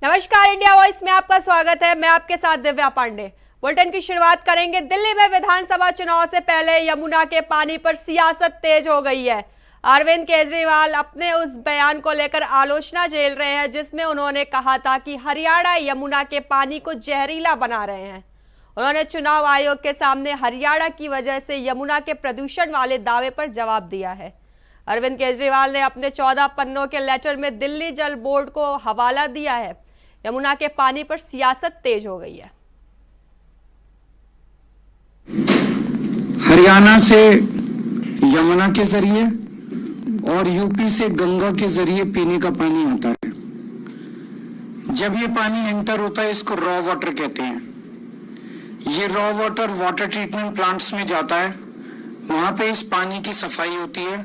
नमस्कार, India voice में आपका स्वागत है। मैं आपके साथ दिव्या पांडे। बुलेटिन की शुरुआत करेंगे। दिल्ली में विधानसभा चुनाव से पहले यमुना के पानी पर सियासत तेज हो गई है। अरविंद केजरीवाल अपने उस बयान को लेकर आलोचना झेल रहे हैं जिसमें उन्होंने कहा था कि हरियाणा यमुना के पानी को जहरीला बना रहे हैं। उन्होंने चुनाव आयोग के सामने हरियाणा की वजह से यमुना के प्रदूषण वाले दावे पर जवाब दिया है। अरविंद केजरीवाल ने अपने 14 पन्नों के लेटर में दिल्ली जल बोर्ड को हवाला दिया है। यमुना के पानी पर सियासत तेज हो गई है। हरियाणा से यमुना के जरिए और यूपी से गंगा के जरिए पीने का पानी आता है। जब ये पानी एंटर होता है इसको रॉ वाटर कहते हैं। ये raw water water treatment plants में जाता है, वहां पे इस पानी की सफाई होती है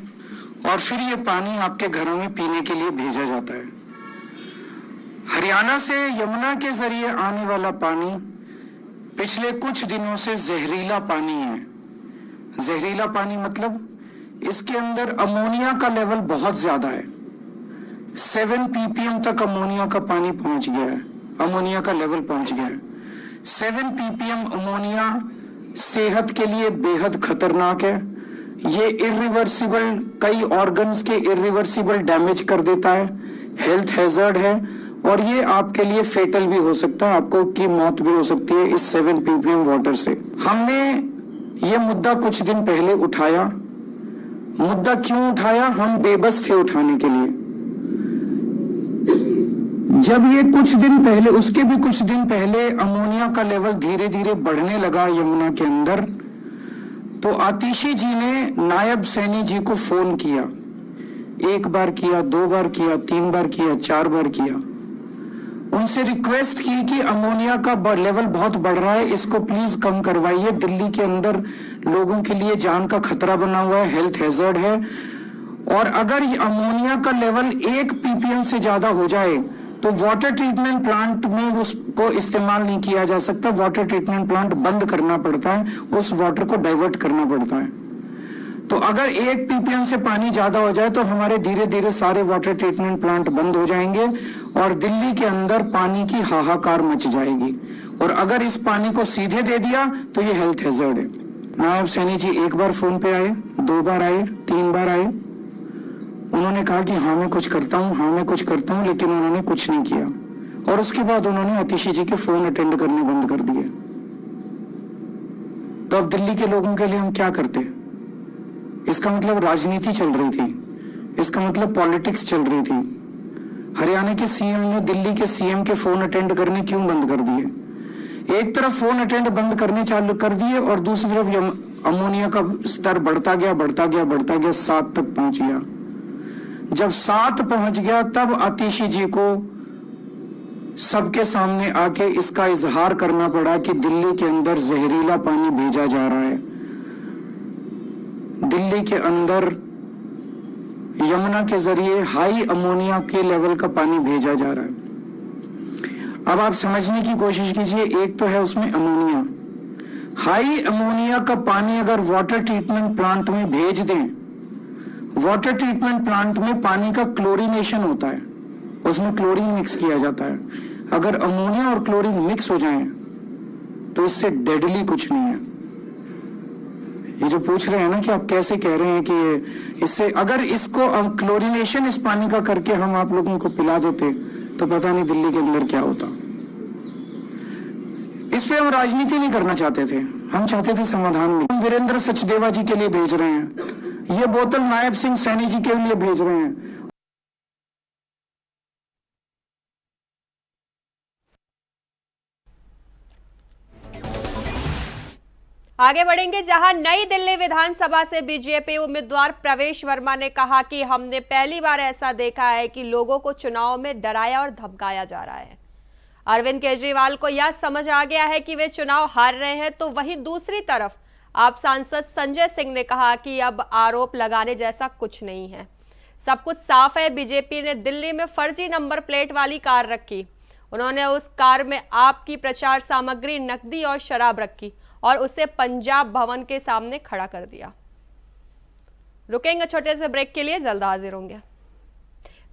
और फिर ये पानी आपके घरों में पीने के लिए भेजा जाता है। हरियाणा से यमुना के जरिए आने वाला पानी पिछले कुछ दिनों से जहरीला पानी है। जहरीला पानी मतलब इसके अंदर अमोनिया का लेवल बहुत ज्यादा है। 7 ppm तक अमोनिया का पानी पहुंच गया है। अमोनिया का लेवल पहुंच गया है। 7 ppm अमोनिया सेहत के लिए बेहद खतरनाक है। ये इरिवर्सिबल, कई ऑर्गन्स के इरिवर्सिबल डैमेज कर देता है, हेल्थ हैजर्ड है और ये आपके लिए फेटल भी हो सकता है, आपको की मौत भी हो सकती है इस 7 ppm वाटर से। हमने ये मुद्दा कुछ दिन पहले उठाया। मुद्दा क्यों उठाया? हम बेबस थे उठाने के लिए। जब ये कुछ दिन पहले, उसके भी कुछ दिन पहले अमोनिया का लेवल धीरे धीरे बढ़ने लगा यमुना के अंदर, तो आतिशी जी ने नायब सैनी जी को फोन किया। 1 बार किया, 2 बार किया, 3 बार किया, 4 बार किया। उनसे रिक्वेस्ट की कि अमोनिया का लेवल बहुत बढ़ रहा है, इसको प्लीज कम करवाइए। दिल्ली के अंदर लोगों के लिए जान का खतरा बना हुआ है, हेल्थ हैजर्ड है। और अगर ये अमोनिया का लेवल 1 ppm से ज्यादा हो जाए तो वाटर ट्रीटमेंट प्लांट में उसको इस्तेमाल नहीं किया जा सकता। वाटर ट्रीटमेंट प्लांट बंद करना पड़ता है, उस वाटर को डाइवर्ट करना पड़ता है। तो अगर 1 ppm से पानी ज्यादा हो जाए तो हमारे धीरे धीरे सारे वाटर ट्रीटमेंट प्लांट बंद हो जाएंगे और दिल्ली के अंदर पानी की हाहाकार मच जाएगी। और अगर इस पानी को सीधे दे दिया तो ये हेल्थ हैजर्ड है। नायब सैनी जी 1 बार फोन पे आए, 2 बार आए, 3 बार आए। उन्होंने कहा कि हाँ मैं कुछ करता हूँ, हाँ मैं कुछ करता हूँ, लेकिन उन्होंने कुछ नहीं किया। और उसके बाद उन्होंने आतिशी जी के फोन अटेंड करने बंद कर दिए। तो अब दिल्ली के लोगों के लिए हम क्या करते? इसका मतलब राजनीति चल रही थी, इसका मतलब पॉलिटिक्स चल रही थी। हरियाणा के सीएम ने दिल्ली के सीएम के फोन अटेंड करने क्यों बंद कर दिए? एक तरफ फोन अटेंड बंद करने चालू कर दिए और दूसरी तरफ अमोनिया का स्तर बढ़ता गया, बढ़ता गया, बढ़ता गया, 7 तक पहुंच गया। जब 7 पहुंच गया तब आतिशी जी को सबके सामने आके इसका इजहार करना पड़ा कि दिल्ली के अंदर जहरीला पानी भेजा जा रहा है। दिल्ली के अंदर यमुना के जरिए हाई अमोनिया के लेवल का पानी भेजा जा रहा है। अब आप समझने की कोशिश कीजिए, एक तो है उसमें अमोनिया। हाई अमोनिया का पानी अगर वाटर ट्रीटमेंट प्लांट में भेज दें, वाटर ट्रीटमेंट प्लांट में पानी का क्लोरीनेशन होता है, उसमें क्लोरीन मिक्स किया जाता है। अगर अमोनिया और क्लोरीन मिक्स हो जाएं तो इससे डेडली कुछ नहीं है। ये जो पूछ रहे हैं ना कि आप कैसे कह रहे हैं कि इससे, अगर इसको क्लोरीनेशन इस पानी का करके हम आप लोगों को पिला देते तो पता नहीं दिल्ली के अंदर क्या होता। इस पे हम राजनीति नहीं करना चाहते थे, हम चाहते थे समाधान में। हम वीरेंद्र सचदेवा जी के लिए भेज रहे हैं, ये बोतल नायब सिंह सैनी जी के लिए भेज रहे हैं। आगे बढ़ेंगे, जहां नई दिल्ली विधानसभा से बीजेपी उम्मीदवार प्रवेश वर्मा ने कहा कि हमने पहली बार ऐसा देखा है कि लोगों को चुनाव में डराया और धमकाया जा रहा है। अरविंद केजरीवाल को यह समझ आ गया है कि वे चुनाव हार रहे हैं। तो वहीं दूसरी तरफ आप सांसद संजय सिंह ने कहा कि अब आरोप लगाने जैसा कुछ नहीं है, सब कुछ साफ है। बीजेपी ने दिल्ली में फर्जी नंबर प्लेट वाली कार रखी। उन्होंने उस कार में आपकी प्रचार सामग्री, नकदी और शराब रखी और उसे पंजाब भवन के सामने खड़ा कर दिया। रुकेंगे छोटे से ब्रेक के लिए, जल्द हाजिर होंगे।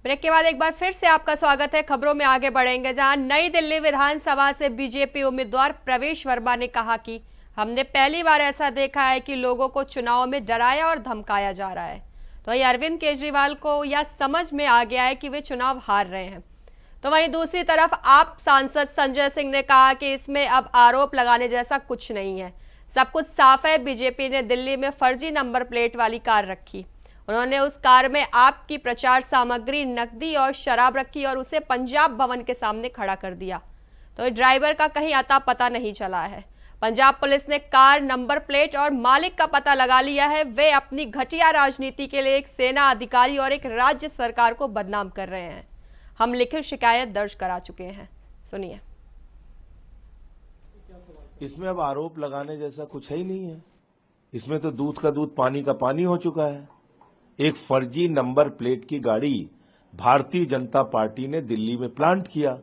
ब्रेक के बाद एक बार फिर से आपका स्वागत है। खबरों में आगे बढ़ेंगे, जहां नई दिल्ली विधानसभा से बीजेपी उम्मीदवार प्रवेश वर्मा ने कहा कि हमने पहली बार ऐसा देखा है कि लोगों को चुनाव में डराया और धमकाया जा रहा है। तो वहीं अरविंद केजरीवाल को यह समझ में आ गया है कि वे चुनाव हार रहे हैं। तो वहीं दूसरी तरफ आप सांसद संजय सिंह ने कहा कि इसमें अब आरोप लगाने जैसा कुछ नहीं है, सब कुछ साफ है। बीजेपी ने दिल्ली में फर्जी नंबर प्लेट वाली कार रखी। उन्होंने उस कार में आपकी प्रचार सामग्री, नकदी और शराब रखी और उसे पंजाब भवन के सामने खड़ा कर दिया। तो ड्राइवर का कहीं अता पता नहीं चला है। पंजाब पुलिस ने कार, नंबर प्लेट और मालिक का पता लगा लिया है। वे अपनी घटिया राजनीति के लिए एक सेना अधिकारी और एक राज्य सरकार को बदनाम कर रहे हैं। हम लिखित शिकायत दर्ज करा चुके हैं। सुनिए। इसमें अब आरोप लगाने जैसा कुछ है ही नहीं है। इसमें तो दूध का दूध, पानी का पानी हो चुका है। एक फर्जी नंबर प्लेट की गाड़ी भारतीय जनता पार्टी ने दिल्ली में प्लांट किया।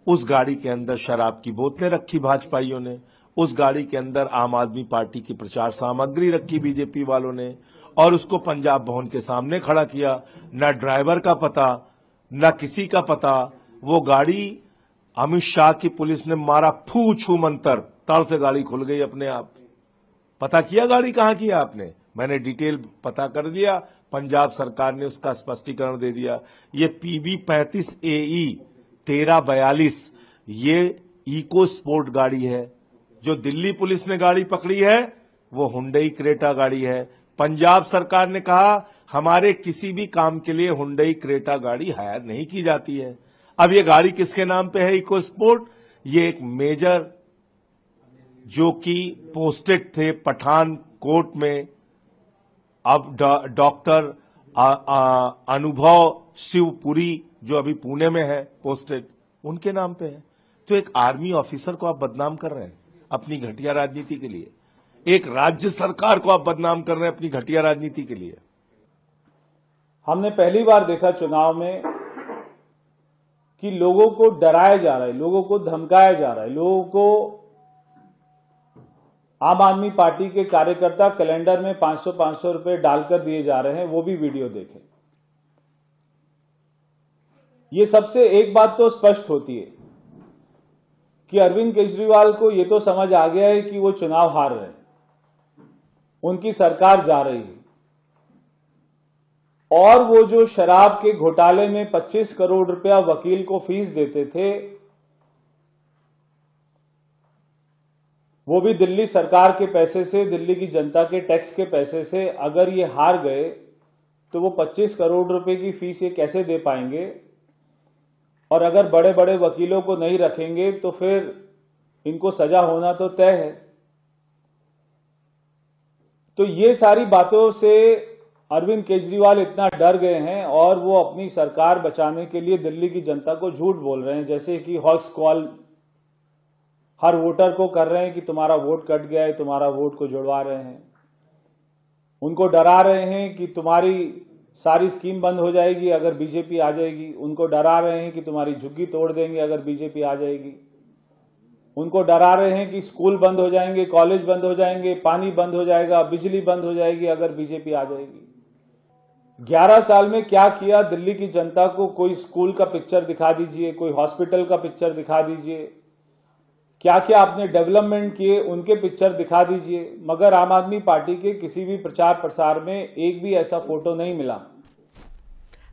उस गाड़ी के अंदर शराब की बोतलें रखी भाजपाइयों ने, उस गाड़ी के अंदर आम आदमी पार्टी की प्रचार सामग्री रखी बीजेपी वालों ने और उसको पंजाब भवन के सामने खड़ा किया। न ड्राइवर का पता, न किसी का पता। वो गाड़ी अमित शाह की पुलिस ने मारा फू छू मंतर, ताल से गाड़ी खुल गई अपने आप। पता किया गाड़ी कहां की है आपने? मैंने डिटेल पता कर दिया, पंजाब सरकार ने उसका स्पष्टीकरण दे दिया। ये PB 35 AE 1342 ये इको स्पोर्ट गाड़ी है। जो दिल्ली पुलिस ने गाड़ी पकड़ी है वो हुंडई क्रेटा गाड़ी है। पंजाब सरकार ने कहा हमारे किसी भी काम के लिए हुंडई क्रेटा गाड़ी हायर नहीं की जाती है। अब ये गाड़ी किसके नाम पे है? EcoSport. ये एक मेजर जो कि पोस्टेड थे पठानकोट में, अब डॉक्टर अनुभव शिवपुरी जो अभी पुणे में है पोस्टेड, उनके नाम पे है। तो एक आर्मी ऑफिसर को आप बदनाम कर रहे हैं अपनी घटिया राजनीति के लिए। एक राज्य सरकार को आप बदनाम कर रहे हैं अपनी घटिया राजनीति के लिए। हमने पहली बार देखा चुनाव में कि लोगों को डराया जा रहा है, लोगों को धमकाया जा रहा है, लोगों को आम आदमी पार्टी के कार्यकर्ता कैलेंडर में 500-500 रुपए डालकर दिए जा रहे हैं। वो भी वीडियो देखें। ये सबसे एक बात तो स्पष्ट होती है कि अरविंद केजरीवाल को ये तो समझ आ गया है कि वो चुनाव हार रहे हैं, उनकी सरकार जा रही है। और वो जो शराब के घोटाले में 25 करोड़ रुपया वकील को फीस देते थे, वो भी दिल्ली सरकार के पैसे से, दिल्ली की जनता के टैक्स के पैसे से। अगर ये हार गए तो वो 25 करोड़ रुपए की फीस ये कैसे दे पाएंगे? और अगर बड़े बड़े वकीलों को नहीं रखेंगे तो फिर इनको सजा होना तो तय है। तो ये सारी बातों से अरविंद केजरीवाल इतना डर गए हैं और वो अपनी सरकार बचाने के लिए दिल्ली की जनता को झूठ बोल रहे हैं, जैसे कि हॉक्स कॉल हर वोटर को कर रहे हैं कि तुम्हारा वोट कट गया है, तुम्हारा वोट को जुड़वा रहे हैं। उनको डरा रहे हैं कि तुम्हारी सारी स्कीम बंद हो जाएगी अगर बीजेपी आ जाएगी। उनको डरा रहे हैं कि तुम्हारी झुग्गी तोड़ देंगे अगर बीजेपी आ जाएगी। उनको डरा रहे हैं कि स्कूल बंद हो जाएंगे, कॉलेज बंद हो जाएंगे, पानी बंद हो जाएगा, बिजली बंद हो जाएगी अगर बीजेपी आ जाएगी। 11 साल में क्या किया दिल्ली की जनता को? कोई स्कूल का पिक्चर दिखा दीजिए, कोई हॉस्पिटल का पिक्चर दिखा दीजिए, क्या क्या आपने डेवलपमेंट किए उनके पिक्चर दिखा दीजिए। मगर आम आदमी पार्टी के किसी भी प्रचार प्रसार में एक भी ऐसा फोटो नहीं मिला।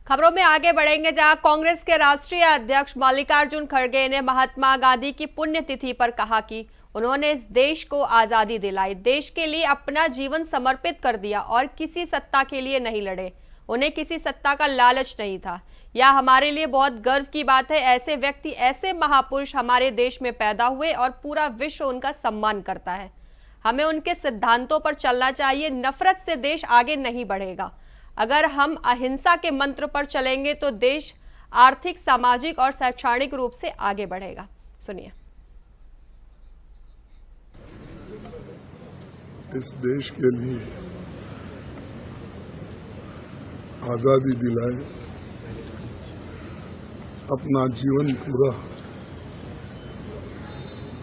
खबरों में आगे बढ़ेंगे, जहां कांग्रेस के राष्ट्रीय अध्यक्ष मल्लिकार्जुन खड़गे ने महात्मा गांधी की पुण्यतिथि पर कहा कि उन्होंने इस देश को आजादी दिलाई, देश के लिए अपना जीवन समर्पित कर दिया और किसी सत्ता के लिए नहीं लड़े। उन्हें किसी सत्ता का लालच नहीं था। यह हमारे लिए बहुत गर्व की बात है। ऐसे व्यक्ति, ऐसे महापुरुष हमारे देश में पैदा हुए और पूरा विश्व उनका सम्मान करता है। हमें उनके सिद्धांतों पर चलना चाहिए। नफरत से देश आगे नहीं बढ़ेगा। अगर हम अहिंसा के मंत्र पर चलेंगे तो देश आर्थिक, सामाजिक और शैक्षणिक रूप से आगे बढ़ेगा। सुनिए। इस देश के लिए आजादी दिलाए, अपना जीवन पूरा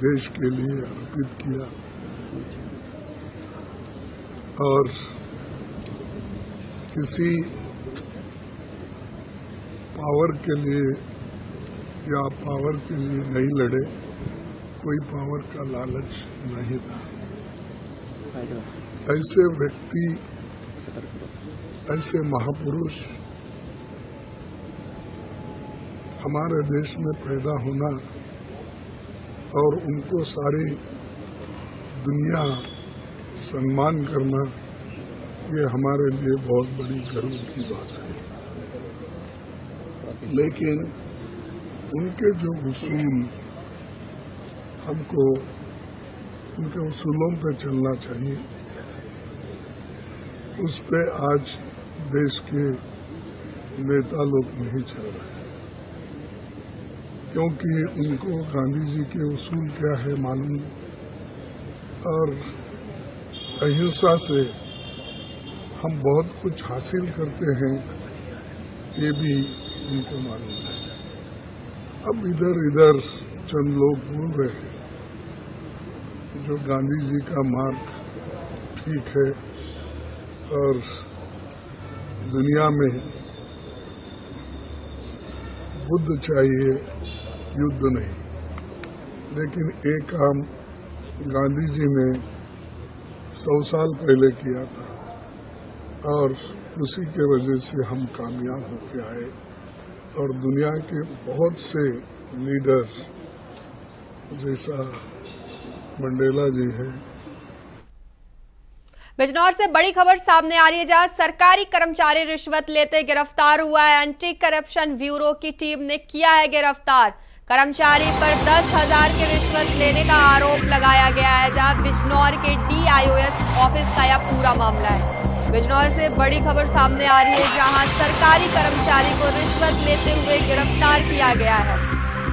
देश के लिए अर्पित किया और किसी पावर के लिए या पावर के लिए नहीं लड़े, कोई पावर का लालच नहीं था। ऐसे व्यक्ति, ऐसे महापुरुष हमारे देश में पैदा होना और उनको सारी दुनिया सम्मान करना, ये हमारे लिए बहुत बड़ी गर्व की बात है। लेकिन उनके जो उसूल, हमको उनके उसूलों पर चलना चाहिए, उस पे आज देश के नेता लोग नहीं चल रहे, क्योंकि उनको गांधी जी के उसूल क्या है मालूम है, और अहिंसा से हम बहुत कुछ हासिल करते हैं ये भी उनको मालूम है। अब इधर चंद लोग बोल रहे हैं जो गांधी जी का मार्ग ठीक है और दुनिया में बुद्ध चाहिए, युद्ध नहीं। लेकिन एक काम गांधी जी ने 100 साल पहले किया था और उसी के वजह से हम कामयाब होके आए, और दुनिया के बहुत से लीडर्स जैसा मंडेला जी है। बिजनौर से बड़ी खबर सामने आ रही है, जहां सरकारी कर्मचारी रिश्वत लेते गिरफ्तार हुआ है। एंटी करप्शन ब्यूरो की टीम ने किया है गिरफ्तार। कर्मचारी पर 10,000 की रिश्वत लेने का आरोप लगाया गया है, जहां बिजनौर के DIOS ऑफिस का यह पूरा मामला है। बिजनौर से बड़ी खबर सामने आ रही है, जहां सरकारी कर्मचारी को रिश्वत लेते हुए गिरफ्तार किया गया है।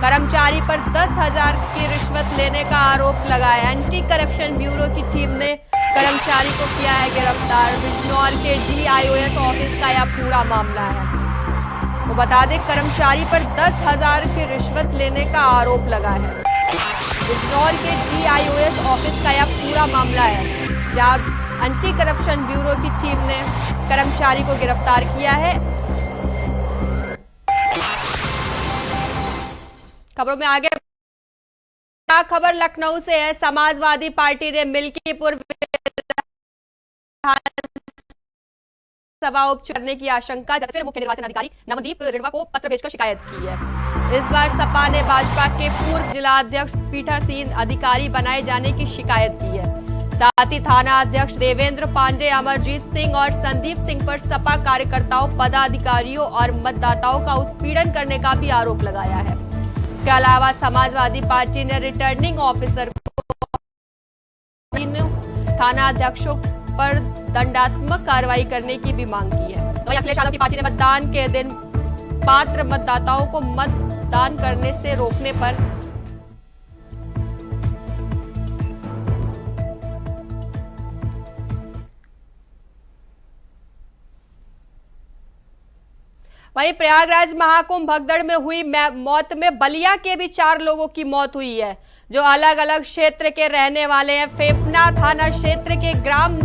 कर्मचारी पर 10,000 की रिश्वत लेने का आरोप लगाया है। एंटी करप्शन ब्यूरो की टीम ने कर्मचारी को किया है गिरफ्तार। बिजनौर के DIOS ऑफिस का यह पूरा मामला है। तो बता दें, कर्मचारी पर 10,000 की रिश्वत लेने का आरोप लगा है। बिजनौर के DIOS ऑफिस का यह पूरा मामला है, जहां एंटी करप्शन ब्यूरो की टीम ने कर्मचारी को गिरफ्तार किया है। खबरों में आगे खबर लखनऊ से है। समाजवादी पार्टी ने मिल्कीपुर सभा उपचुनाव करने की आशंका जताते हुए मुख्य निर्वाचन अधिकारी नवदीप रिणवा को पत्र भेजकर शिकायत की है। इस बार सपा ने भाजपा के पूर्व जिला अध्यक्ष पीठासीन अधिकारी बनाए जाने की शिकायत की है। साथ ही थाना अध्यक्ष देवेंद्र पांडे, अमरजीत सिंह और संदीप सिंह पर सपा कार्यकर्ताओं, पदाधिकारियों और मतदाताओं का उत्पीड़न करने का भी आरोप लगाया है। इसके अलावा समाजवादी पार्टी ने रिटर्निंग ऑफिसर को थाना अध्यक्षों पर दंडात्मक कार्रवाई करने की भी मांग की है। तो अखिलेश यादव की पार्टी ने मतदान के दिन पात्र मतदाताओं को मतदान करने से रोकने पर वहीं प्रयागराज महाकुंभ भगदड़ में हुई मौत में बलिया के भी 4 लोगों की मौत हुई है, जो अलग अलग क्षेत्र के रहने वाले हैं। फेफना थाना क्षेत्र के ग्राम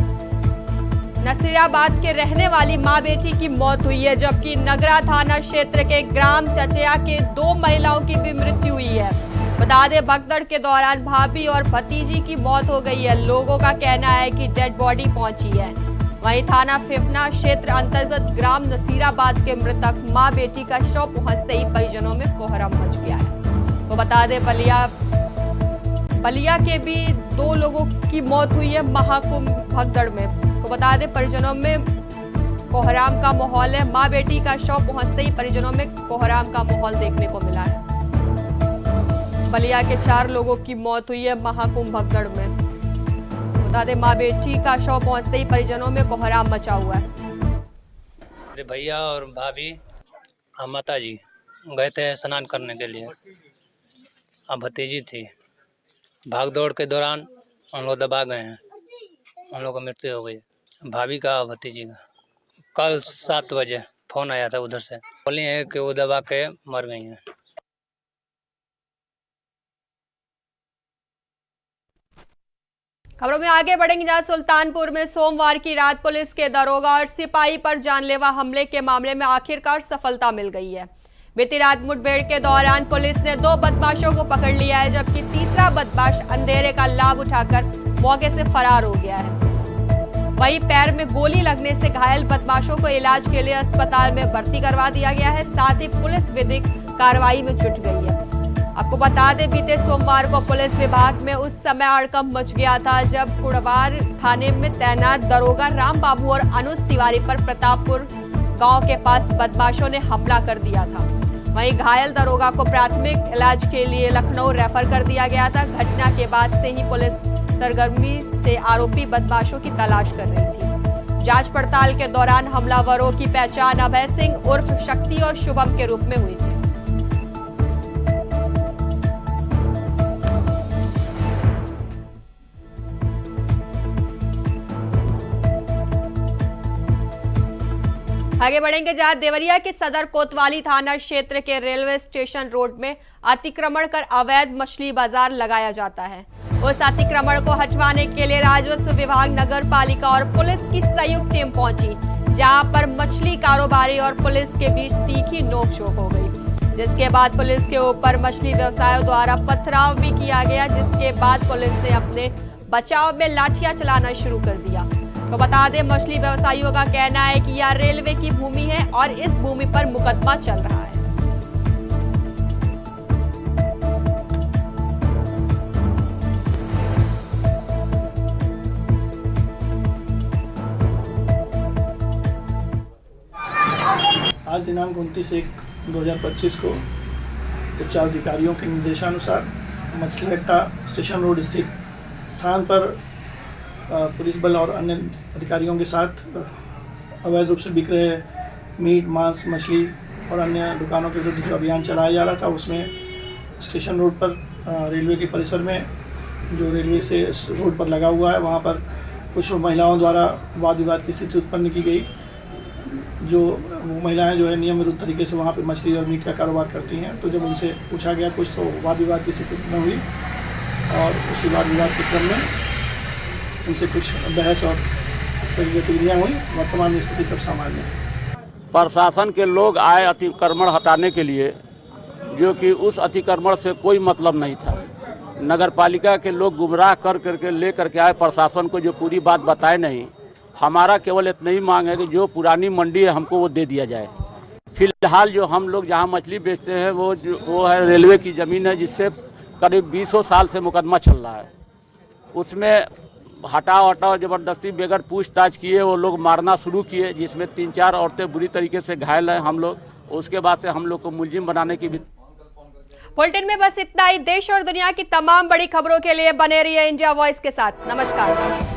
नसीराबाद के रहने वाली मां बेटी की मौत हुई है, जबकि नगरा थाना क्षेत्र के ग्राम चचया के 2 महिलाओं की भी मृत्यु हुई है। बता दें, भगदड़ के दौरान भाभी और भतीजी की मौत हो गई है। लोगों का कहना है कि डेड बॉडी पहुंची है। वहीं थाना फेफना क्षेत्र अंतर्गत ग्राम नसीराबाद के मृतक मां बेटी का शव पहुंचते ही परिजनों में कोहराम मच गया है। तो बता दें, बलिया के भी 2 लोगों की मौत हुई है महाकुंभ भगदड़ में। तो बता दें, परिजनों में कोहराम का माहौल है। मां बेटी का शव पहुंचते ही परिजनों में कोहराम का माहौल देखने को मिला है। बलिया के 4 लोगों की मौत हुई है महाकुंभ भगदड़ में। बता दें, मां बेटी का शव पहुंचते ही परिजनों में कोहराम मचा हुआ है। मेरे भैया और भाभी और माता जी गए थे स्नान करने के लिए। अब भतीजी थी, भाग दौड़ के दौरान उन लोग दबा गए हैं, उन लोगों की मृत्यु हो गई। भाभी का और भतीजी का कल 7 बजे फोन आया था उधर से, बोली है कि वो दबा के मर गई हैं। खबरों में आगे बढ़ेंगे, जहां सुल्तानपुर में सोमवार की रात पुलिस के दरोगा और सिपाही पर जानलेवा हमले के मामले में आखिरकार सफलता मिल गई है। बीती रात मुठभेड़ के दौरान पुलिस ने 2 बदमाशों को पकड़ लिया है, जबकि तीसरा बदमाश अंधेरे का लाभ उठाकर मौके से फरार हो गया है। वहीं पैर में गोली लगने से घायल बदमाशों को इलाज के लिए अस्पताल में भर्ती करवा दिया गया है। साथ ही पुलिस विधिक कार्रवाई में जुट गई है। आपको बता दें, बीते सोमवार को पुलिस विभाग में उस समय हड़कंप मच गया था जब कुड़वार थाने में तैनात दरोगा राम बाबू और अनुज तिवारी पर प्रतापपुर गांव के पास बदमाशों ने हमला कर दिया था। वहीं घायल दरोगा को प्राथमिक इलाज के लिए लखनऊ रेफर कर दिया गया था। घटना के बाद से ही पुलिस सरगर्मी से आरोपी बदमाशों की तलाश कर रही थी। जांच पड़ताल के दौरान हमलावरों की पहचान अभय सिंह उर्फ शक्ति और शुभम के रूप में हुई थी। आगे बढ़ेंगे, जहां देवरिया के सदर कोतवाली थाना क्षेत्र के रेलवे स्टेशन रोड में अतिक्रमण कर अवैध मछली बाजार लगाया जाता है। उस अतिक्रमण को हटवाने के लिए राजस्व विभाग, नगर पालिका और पुलिस की संयुक्त टीम पहुंची, जहां पर मछली कारोबारी और पुलिस के बीच तीखी नोकझोंक हो गई, जिसके बाद पुलिस के ऊपर मछली व्यवसायियों द्वारा पथराव भी किया गया, जिसके बाद पुलिस ने अपने बचाव में लाठियां चलाना शुरू कर दिया। तो बता दें, मछली व्यवसायियों का कहना है कि यह रेलवे की भूमि है और इस भूमि पर मुकदमा चल रहा है। आज दिनांक 29/1/2025 को उच्च अधिकारियों के निर्देशानुसार मछली हट्टा स्टेशन रोड स्थित स्थान पर पुलिस बल और अन्य अधिकारियों के साथ अवैध रूप से बिक रहे मीट, मांस, मछली और अन्य दुकानों के विरुद्ध जो अभियान चलाया जा रहा था, उसमें स्टेशन रोड पर रेलवे के परिसर में जो रेलवे से रोड पर लगा हुआ है, वहाँ पर कुछ महिलाओं द्वारा वाद विवाद की स्थिति उत्पन्न की गई। जो वो महिलाएं जो है नियम विरुद्ध तरीके से वहाँ पर मछली और मीट का कारोबार करती हैं। तो जब उनसे पूछा गया कुछ, तो वाद विवाद की स्थिति उत्पन्न हुई और उसी वाद विवाद के क्रम में उनसे कुछ बहस और इस तरह की गतिविधियाँ हुई। वर्तमान स्थिति सब सामान्य है। प्रशासन के लोग आए अतिक्रमण हटाने के लिए, जो कि उस अतिक्रमण से कोई मतलब नहीं था। नगर पालिका के लोग गुमराह कर करके ले करके आए, प्रशासन को जो पूरी बात बताए नहीं। हमारा केवल इतना ही मांग है कि जो पुरानी मंडी है हमको वो दे दिया जाए। फिलहाल जो हम लोग जहाँ मछली बेचते हैं वो है रेलवे की ज़मीन है, जिससे करीब 20 साल से मुकदमा चल रहा है। उसमें हटाओ जबरदस्ती बगैर पूछताछ किए वो लोग मारना शुरू किए, जिसमें 3-4 औरतें बुरी तरीके से घायल हैं हम लोग। उसके बाद से हम लोग को मुलजिम बनाने की भी। बुलेटिन में बस इतना ही। देश और दुनिया की तमाम बड़ी खबरों के लिए बने रहिए इंडिया वॉइस के साथ। नमस्कार।